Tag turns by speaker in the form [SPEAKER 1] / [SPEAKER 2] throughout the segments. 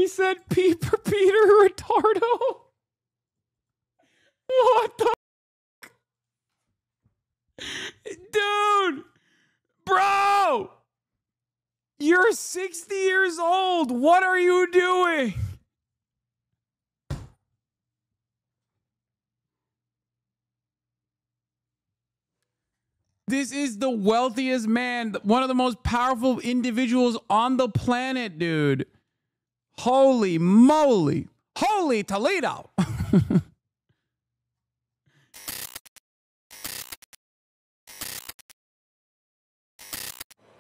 [SPEAKER 1] said Peter Retardo. What the dude, bro, you're 60 years old. What are you doing? This is the wealthiest man, one of the most powerful individuals on the planet, dude. Holy moly. Holy Toledo.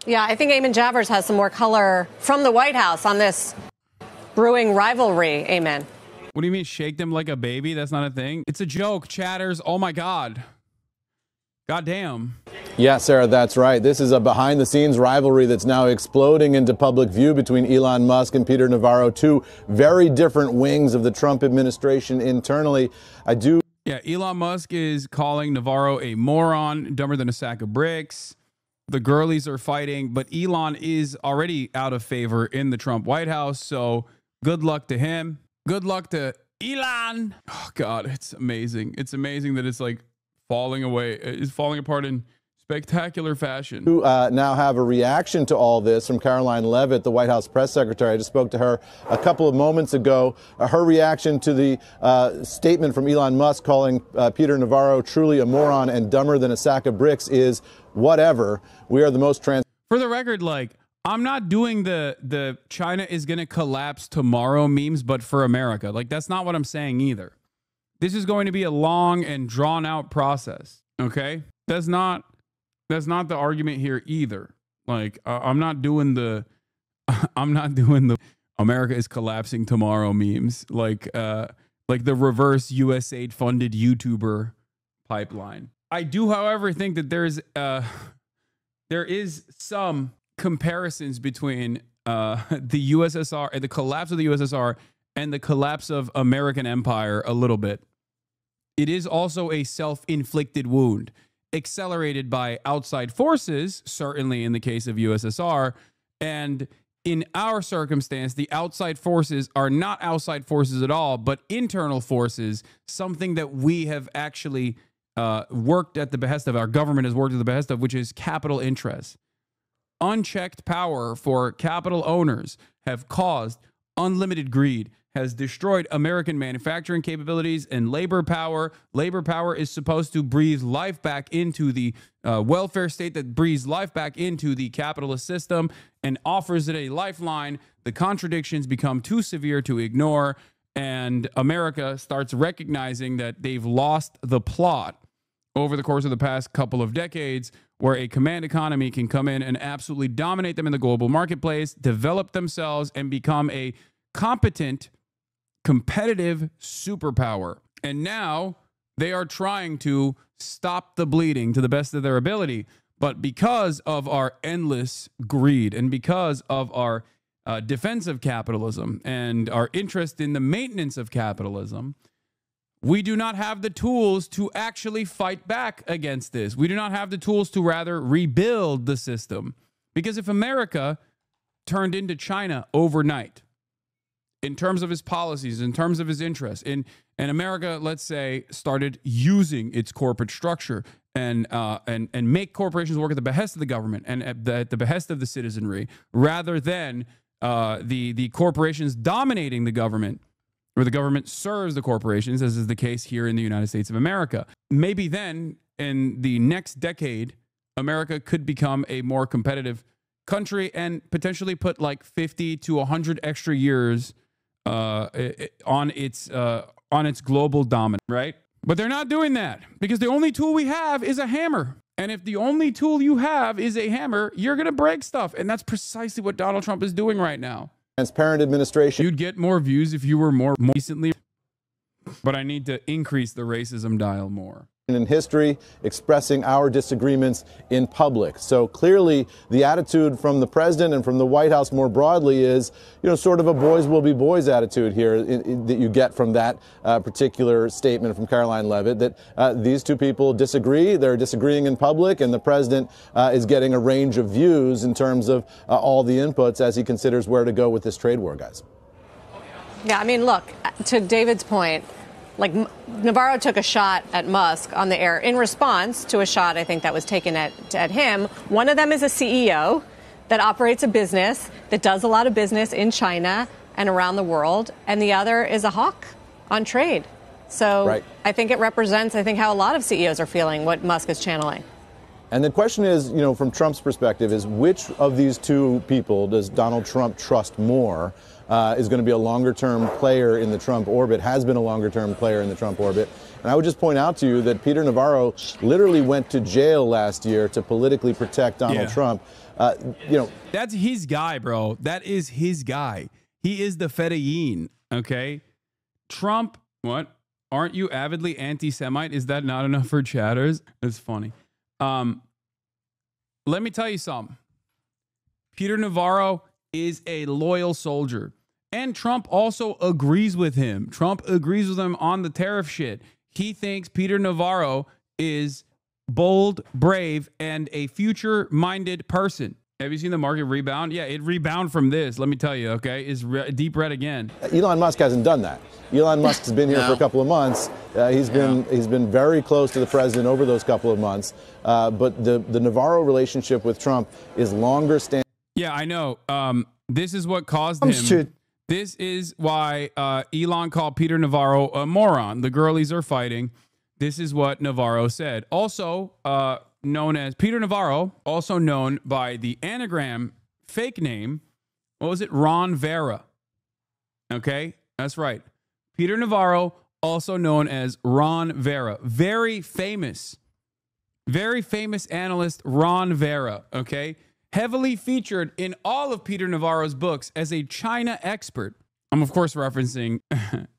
[SPEAKER 2] Yeah, I think Eamon Javers has some more color from the White House on this brewing rivalry. Eamon.
[SPEAKER 1] What do you mean, shake them like a baby? That's not a thing. It's a joke, chatters. Oh, my God. God damn.
[SPEAKER 3] Yeah, Sarah, that's right. This is a behind-the-scenes rivalry that's now exploding into public view between Elon Musk and Peter Navarro, two very different wings of the Trump administration internally.
[SPEAKER 1] Yeah, Elon Musk is calling Navarro a moron, dumber than a sack of bricks. The girlies are fighting, but Elon is already out of favor in the Trump White House, so good luck to him. Good luck to Elon. Oh, God, it's amazing. It's amazing that it's like falling away. It's falling apart in spectacular fashion.
[SPEAKER 3] To now have a reaction to all this from Caroline Leavitt, the White House press secretary. I just spoke to her a couple of moments ago. Her reaction to the statement from Elon Musk calling Peter Navarro truly a moron and dumber than a sack of bricks is whatever. We are the most
[SPEAKER 1] For the record, like, I'm not doing the China is going to collapse tomorrow memes, but for America. Like, that's not what I'm saying either. This is going to be a long and drawn out process. Okay? That's not the argument here either. Like, I'm not doing the America is collapsing tomorrow memes, like the reverse USAID funded YouTuber pipeline. I do, however, think that there is some comparisons between the USSR and the collapse of the USSR and the collapse of American empire a little bit. It is also a self-inflicted wound, accelerated by outside forces, certainly in the case of USSR. And in our circumstance, the outside forces are not outside forces at all, but internal forces, something that we have actually worked at the behest of, our government has worked at the behest of, which is capital interests. Unchecked power for capital owners have caused unlimited greed, has destroyed American manufacturing capabilities and labor power. Labor power is supposed to breathe life back into the welfare state that breathes life back into the capitalist system and offers it a lifeline. The contradictions become too severe to ignore, and America starts recognizing that they've lost the plot over the course of the past couple of decades, where a command economy can come in and absolutely dominate them in the global marketplace, develop themselves, and become a competent, competitive superpower. And now they are trying to stop the bleeding to the best of their ability. But because of our endless greed and because of our defensive capitalism and our interest in the maintenance of capitalism, we do not have the tools to actually fight back against this. We do not have the tools to rather rebuild the system. Because if America turned into China overnight, in terms of his policies, in terms of his interests, and America, let's say, started using its corporate structure and make corporations work at the behest of the government and at the behest of the citizenry, rather than the corporations dominating the government, where the government serves the corporations, as is the case here in the United States of America. Maybe then, in the next decade, America could become a more competitive country and potentially put like 50 to 100 extra years on its global dominance, right? But they're not doing that, because the only tool we have is a hammer. And if the only tool you have is a hammer, you're going to break stuff. And that's precisely what Donald Trump is doing right now.
[SPEAKER 3] Transparent administration.
[SPEAKER 1] You'd get more views if you were more recently, but I need to increase the racism dial more.
[SPEAKER 3] In history, expressing our disagreements in public. So clearly the attitude from the president and from the White House more broadly is, sort of a boys will be boys attitude here that you get from that particular statement from Caroline Leavitt, that these two people disagree, they're disagreeing in public, and the president is getting a range of views in terms of all the inputs as he considers where to go with this trade war, guys.
[SPEAKER 2] Yeah, I mean, look, to David's point, like Navarro took a shot at Musk on the air in response to a shot, I think, that was taken at him. One of them is a CEO that operates a business that does a lot of business in China and around the world, and the other is a hawk on trade. So right. I think it represents, how a lot of CEOs are feeling what Musk is channeling.
[SPEAKER 3] And the question is, from Trump's perspective, is which of these two people does Donald Trump trust more? Is going to be a longer-term player in the Trump orbit, has been a longer-term player in the Trump orbit. And I would just point out to you that Peter Navarro literally went to jail last year to politically protect Donald Trump.
[SPEAKER 1] That's his guy, bro. That is his guy. He is the Fedayeen, okay? Trump, what? Aren't you avidly anti-Semite? Is that not enough for chatters? That's funny. Let me tell you something. Peter Navarro is a loyal soldier. And Trump also agrees with him. Trump agrees with him on the tariff shit. He thinks Peter Navarro is bold, brave, and a future-minded person. Have you seen the market rebound? Yeah, it rebound from this. Let me tell you, okay? It's deep red again.
[SPEAKER 3] Elon Musk hasn't done that. Elon Musk has been here for a couple of months. He's been very close to the president over those couple of months. But the Navarro relationship with Trump is longer standing.
[SPEAKER 1] Yeah, I know. This is what caused him. This is why Elon called Peter Navarro a moron. The girlies are fighting. This is what Navarro said. Also known as Peter Navarro, also known by the anagram fake name. What was it? Ron Vera. Okay, that's right. Peter Navarro, also known as Ron Vera. Very famous analyst Ron Vera. Okay. Heavily featured in all of Peter Navarro's books as a China expert. I'm, of course, referencing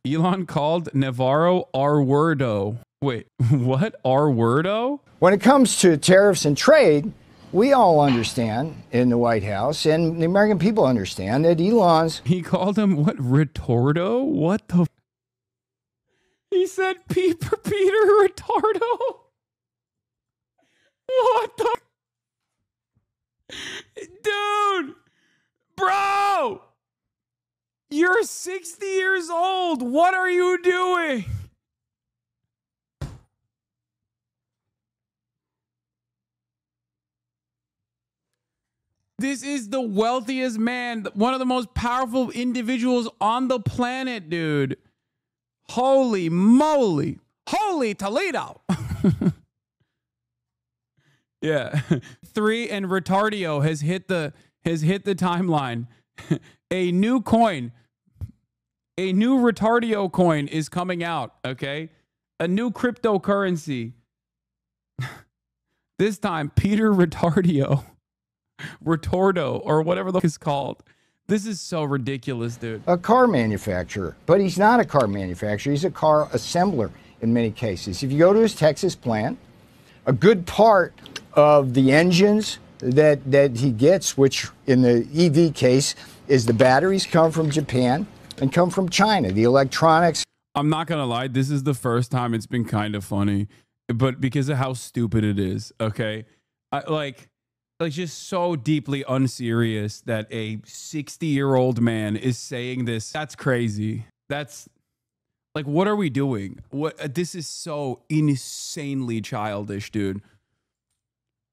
[SPEAKER 1] Elon called Navarro R-wordo. Wait, what? R-wordo?
[SPEAKER 4] When it comes to tariffs and trade, we all understand in the White House, and the American people understand, that Elon's...
[SPEAKER 1] He called him, what, retordo? What the... He said Peter Retardo? What the... Dude, bro, you're 60 years old. What are you doing? This is the wealthiest man, one of the most powerful individuals on the planet, dude. Holy moly. Holy Toledo. Yeah. 3 and Retardio has hit the timeline. A new coin. A new Retardio coin is coming out, okay? A new cryptocurrency. This time Peter Retardio. Retordo or whatever the fuck is called. This is so ridiculous, dude.
[SPEAKER 4] A car manufacturer, but he's not a car manufacturer. He's a car assembler in many cases. If you go to his Texas plant, a good part of the engines that he gets, which in the EV case is the batteries, come from Japan and come from China. The electronics.
[SPEAKER 1] I'm not going to lie. This is the first time it's been kind of funny, but because of how stupid it is. Okay. Like just so deeply unserious that a 60-year-old man is saying this. That's crazy. That's like, what are we doing? This is so insanely childish, dude.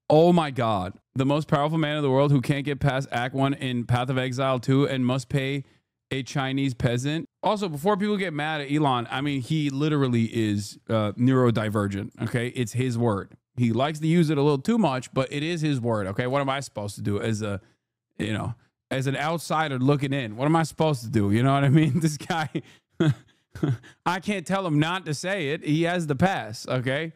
[SPEAKER 1] Oh my God. The most powerful man in the world who can't get past Act 1 in Path of Exile 2 and must pay a Chinese peasant. Also, before people get mad at Elon, I mean, he literally is neurodivergent. Okay. It's his word. He likes to use it a little too much, but it is his word. Okay. What am I supposed to do as a, as an outsider looking in? What am I supposed to do? You know what I mean? This guy, I can't tell him not to say it. He has the pass. Okay.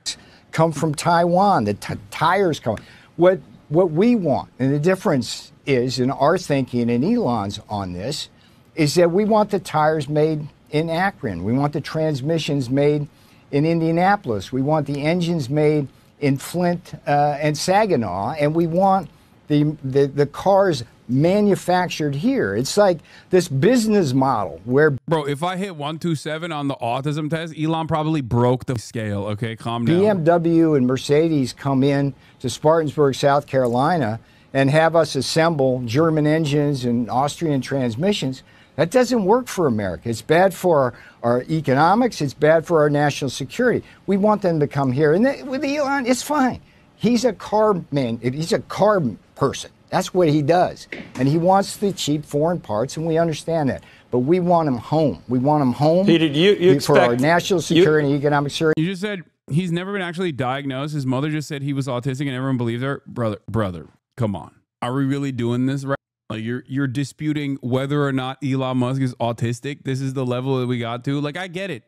[SPEAKER 4] Come from Taiwan. The tires come. What we want, and the difference is in our thinking and Elon's on this, is that we want the tires made in Akron. We want the transmissions made in Indianapolis. We want the engines made in Flint and Saginaw, and we want the cars manufactured here. It's like this business model where...
[SPEAKER 1] Bro, if I hit 127 on the autism test, Elon probably broke the scale. Okay, calm down.
[SPEAKER 4] BMW and Mercedes come in to Spartanburg, South Carolina, and have us assemble German engines and Austrian transmissions. That doesn't work for America. It's bad for our economics. It's bad for our national security. We want them to come here. And with Elon, it's fine. He's a car man. He's a car person. That's what he does. And he wants the cheap foreign parts, and we understand that. But we want him home. We want him home,
[SPEAKER 5] Peter, you
[SPEAKER 4] for our national security and economic security.
[SPEAKER 1] You just said he's never been actually diagnosed. His mother just said he was autistic, and everyone believes her. Brother, come on. Are we really doing this right? Like you're disputing whether or not Elon Musk is autistic. This is the level that we got to. Like, I get it.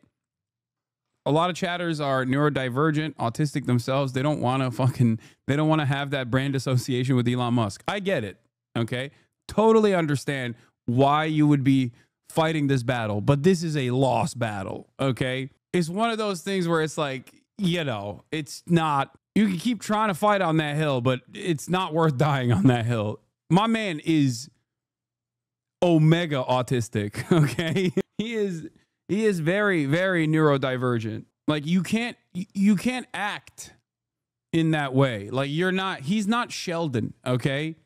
[SPEAKER 1] A lot of chatters are neurodivergent, autistic themselves. They don't want to have that brand association with Elon Musk. I get it. Okay. Totally understand why you would be fighting this battle, but this is a lost battle. Okay. It's one of those things where it's like, it's not, you can keep trying to fight on that hill, but it's not worth dying on that hill. My man is omega autistic. Okay. He is very, very neurodivergent. Like you can't act in that way. Like he's not Sheldon. Okay.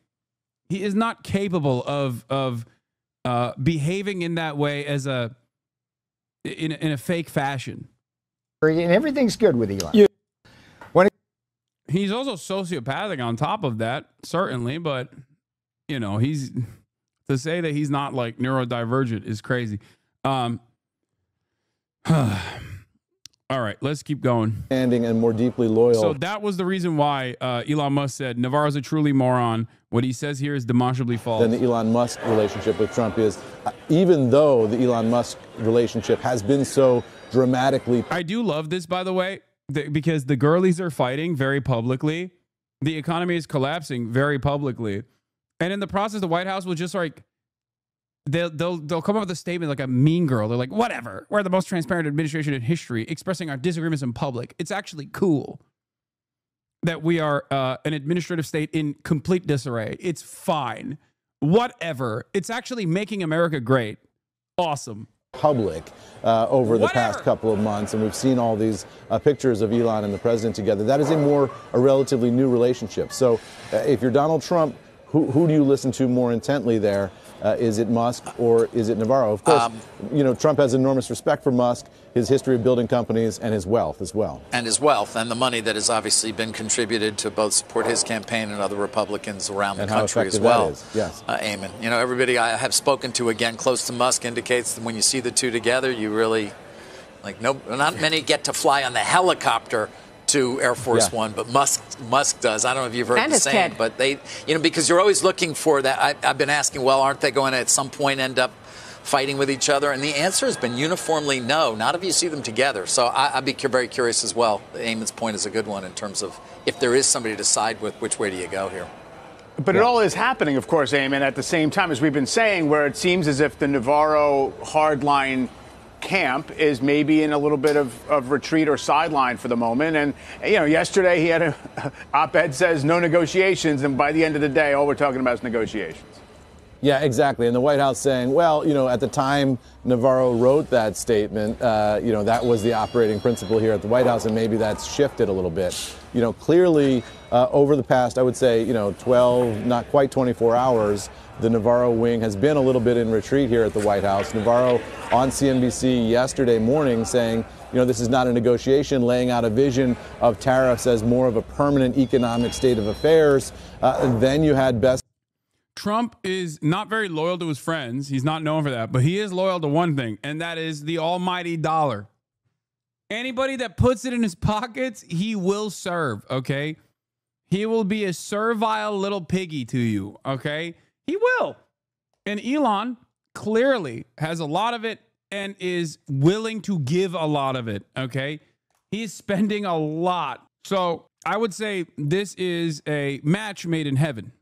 [SPEAKER 1] He is not capable of behaving in that way as in a fake fashion.
[SPEAKER 4] And everything's good with Elon.
[SPEAKER 1] He's also sociopathic on top of that, certainly, but he's to say that he's not like neurodivergent is crazy. All right, let's keep going.
[SPEAKER 3] And more deeply loyal.
[SPEAKER 1] So that was the reason why Elon Musk said Navarro's a truly moron. What he says here is demonstrably false.
[SPEAKER 3] Then the Elon Musk relationship with Trump is, even though the Elon Musk relationship has been so dramatically.
[SPEAKER 1] I do love this, by the way, because the girlies are fighting very publicly. The economy is collapsing very publicly. And in the process, the White House will just like, they'll come up with a statement like a mean girl. They're like, whatever, we're the most transparent administration in history, expressing our disagreements in public. It's actually cool that we are an administrative state in complete disarray. It's fine. Whatever. It's actually making America great. Awesome.
[SPEAKER 3] Public over the past couple of months, and we've seen all these pictures of Elon and the president together. That is a relatively new relationship. So if you're Donald Trump, who do you listen to more intently there? Is it Musk or is it Navarro? Of course, Trump has enormous respect for Musk, his history of building companies, and his wealth as well.
[SPEAKER 6] And his wealth and the money that has obviously been contributed to both support his campaign and other Republicans around the country as well.
[SPEAKER 3] Yes.
[SPEAKER 6] Eamon, everybody I have spoken to, again, close to Musk indicates that when you see the two together, you really, not many get to fly on the helicopter to Air Force One, but Musk does. I don't know if you've heard the same, but they, because you're always looking for that. I've been asking, well, aren't they going to at some point end up fighting with each other? And the answer has been uniformly no. Not if you see them together. So I'd be very curious as well. Eamon's point is a good one in terms of if there is somebody to side with, which way do you go here?
[SPEAKER 7] But it all is happening, of course, Eamon, at the same time, as we've been saying, where it seems as if the Navarro hardline camp is maybe in a little bit of retreat or sideline for the moment. And, yesterday he had an op-ed says no negotiations. And by the end of the day, all we're talking about is negotiations.
[SPEAKER 3] Yeah, exactly. And the White House saying, well, at the time Navarro wrote that statement, that was the operating principle here at the White House. And maybe that's shifted a little bit. Clearly over the past, I would say, 12, not quite 24 hours, the Navarro wing has been a little bit in retreat here at the White House. Navarro on CNBC yesterday morning saying, this is not a negotiation, laying out a vision of tariffs as more of a permanent economic state of affairs. Then you had
[SPEAKER 1] Trump is not very loyal to his friends. He's not known for that, but he is loyal to one thing, and that is the almighty dollar. Anybody that puts it in his pockets, he will serve, okay? He will be a servile little piggy to you, okay? He will. And Elon clearly has a lot of it and is willing to give a lot of it, okay? He's spending a lot. So I would say this is a match made in heaven.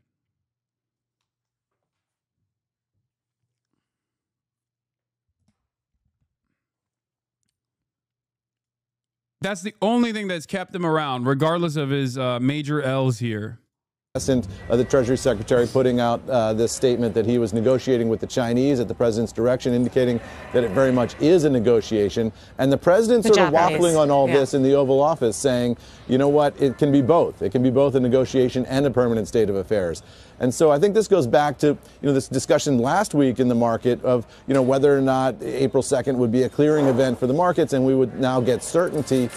[SPEAKER 1] That's the only thing that's kept him around, regardless of his major L's here.
[SPEAKER 3] The Treasury Secretary putting out this statement that he was negotiating with the Chinese at the president's direction, indicating that it very much is a negotiation. And the president sort of waffling on all this in the Oval Office, saying, you know what, it can be both. It can be both a negotiation and a permanent state of affairs. And so I think this goes back to, this discussion last week in the market of, whether or not April 2nd would be a clearing event for the markets and we would now get certainty.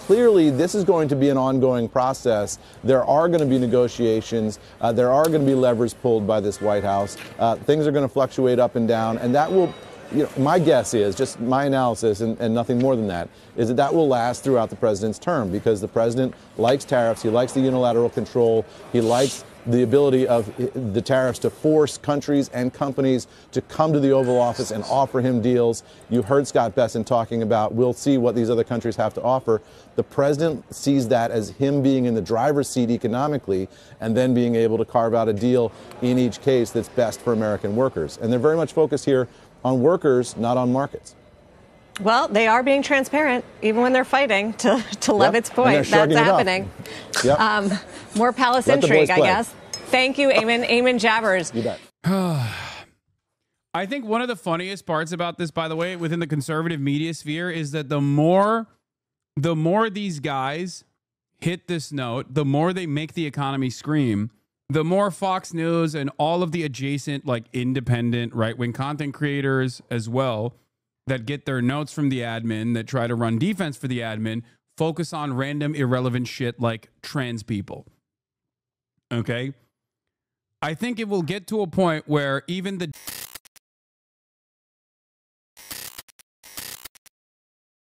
[SPEAKER 3] Clearly this is going to be an ongoing process. There are going to be negotiations. There are going to be levers pulled by this White House. Things are going to fluctuate up and down, and that will, my guess is, just my analysis and nothing more than that, is that will last throughout the president's term, because the president likes tariffs. He likes the unilateral control. He likes the ability of the tariffs to force countries and companies to come to the Oval Office and offer him deals. You heard Scott Bessent talking about, we'll see what these other countries have to offer. The president sees that as him being in the driver's seat economically and then being able to carve out a deal in each case that's best for American workers. And they're very much focused here on workers, not on markets.
[SPEAKER 2] Well, they are being transparent, even when they're fighting, to Levitt's point. That's happening. More palace intrigue, I guess. Thank you, Eamon Jabbers.
[SPEAKER 3] You bet.
[SPEAKER 1] I think one of the funniest parts about this, by the way, within the conservative media sphere, is that the more these guys hit this note, the more they make the economy scream, the more Fox News and all of the adjacent, independent right-wing content creators as well, that get their notes from the admin, that try to run defense for the admin, focus on random irrelevant shit like trans people. Okay? I think it will get to a point where even the